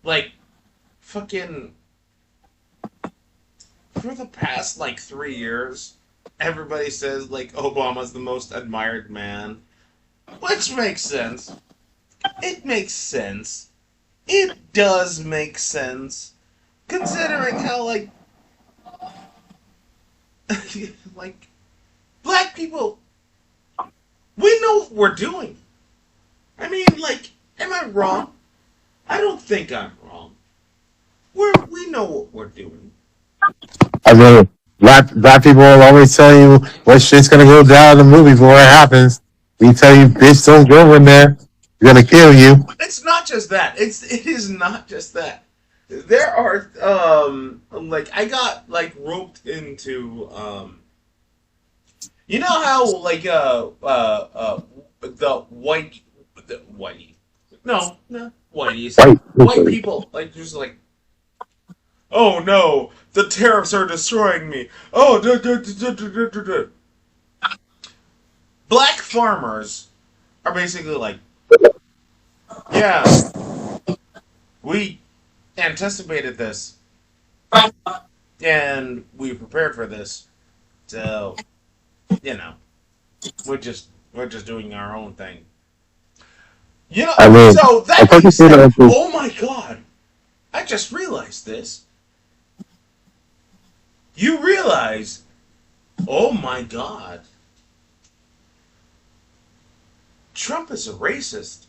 Like, fucking for the past, 3 years, everybody says, Obama's the most admired man. Which makes sense. It makes sense. It does make sense. Considering how, black people, we know what we're doing. I mean, am I wrong? I don't think I'm wrong. We know what we're doing. I mean, black people will always tell you what shit's gonna go down in the movie before it happens. We tell you, bitch, don't go in there. We're gonna kill you. It's not just that. It is not just that. There are I got roped into you know how the white people just oh no, the tariffs are destroying me. Oh, black farmers are basically yeah, we anticipated this and we prepared for this, so we're just doing our own thing. So that being said, oh my god, I just realized this. You realize, oh my god, Trump is a racist.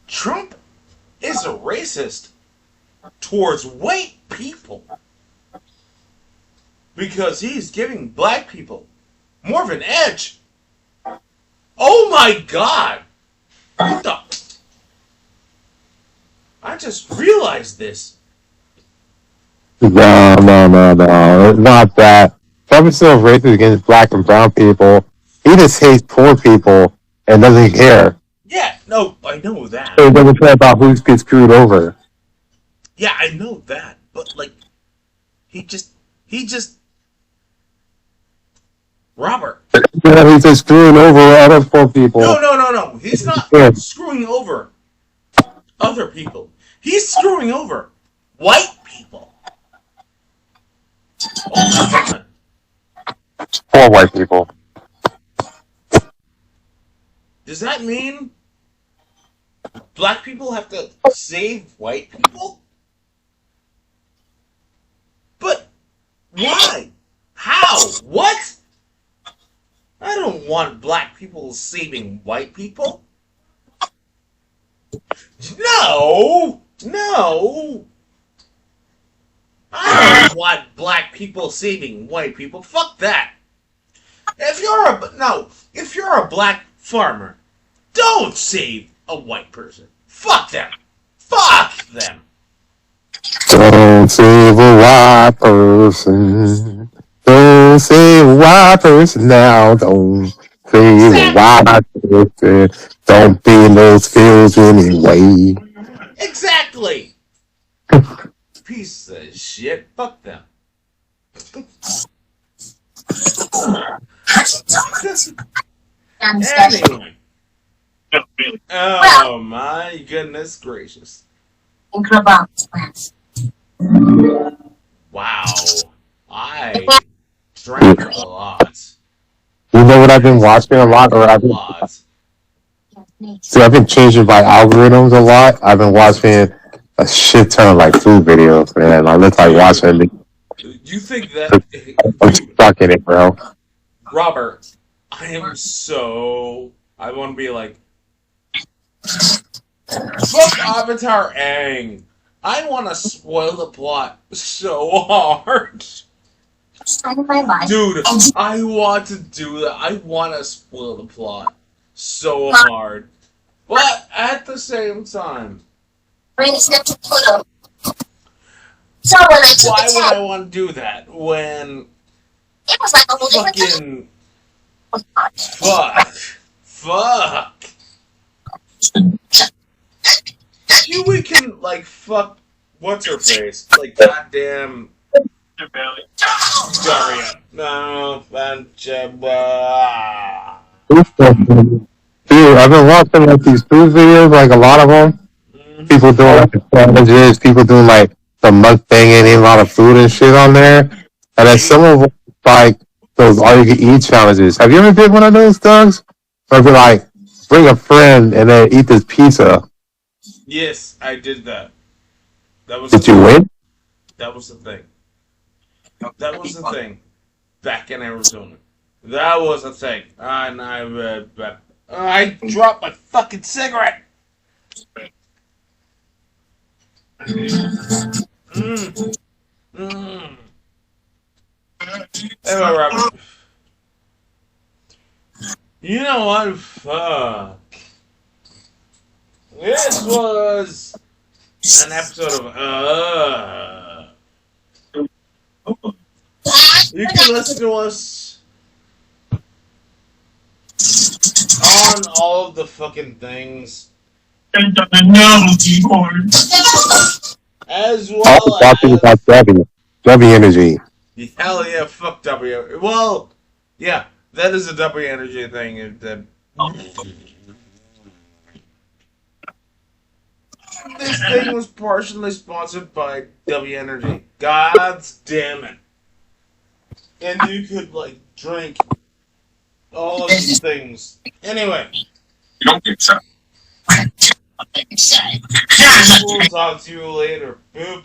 Trump is a racist towards white people because he's giving black people more of an edge. Oh my god! What the? I just realized this. No. It's not that. Trump is still racist against black and brown people. He just hates poor people and doesn't care. Yeah, no, I know that. So he doesn't care about who gets screwed over. Yeah, I know that. But, he just... Robert. Yeah, he's just screwing over other poor people. No. He's not screwing over other people. He's screwing over white people. Oh my god. Poor white people. Does that mean black people have to save white people? But why? How? What? I don't want black people saving white people. No! I don't want black people saving white people. Fuck that. If you're a black farmer, don't save a white person. Fuck them. Fuck them. Don't save a white person. Don't save a white person now. Don't save a white person. Don't be in those fields anyway. Exactly. Piece of shit. Fuck them. Anyway. Oh my goodness gracious. Wow. I drank a lot. You know what I've been watching a lot? See, I've been changing my algorithms a lot. I've been watching a shit ton of food videos, man. I look watching. You think that I'm stuck in it, bro. Robert, I want to be fuck Avatar Aang. I want to spoil the plot so hard. Dude, I want to do that. I want to spoil the plot so hard. But at the same time, why would I want to do that when fucking fuck we can fuck what's her face, goddamn Daria. No, Dude, I've been watching these food videos, a lot of them. People doing the challenges, people doing some mukbang, eating a lot of food and shit on there. And then some of them, like those all you can eat challenges. Have you ever did one of those, Doug's? Or be like, bring a friend and then eat this pizza. Yes, I did that. That was Did you win? That was the thing. That was the thing. Back in Arizona. That was the thing. And I dropped my fucking cigarette. Mm. Mm. Anyway, Robert. You know what? Fuck. This was an episode of You can listen to us on all of the fucking things. As well as W energy. hell yeah, fuck W. Well, yeah, that is a W energy thing. This thing was partially sponsored by W Energy. God damn it. And you could, like, drink all of these things. Anyway. You don't think so? We'll talk to you later. Boop.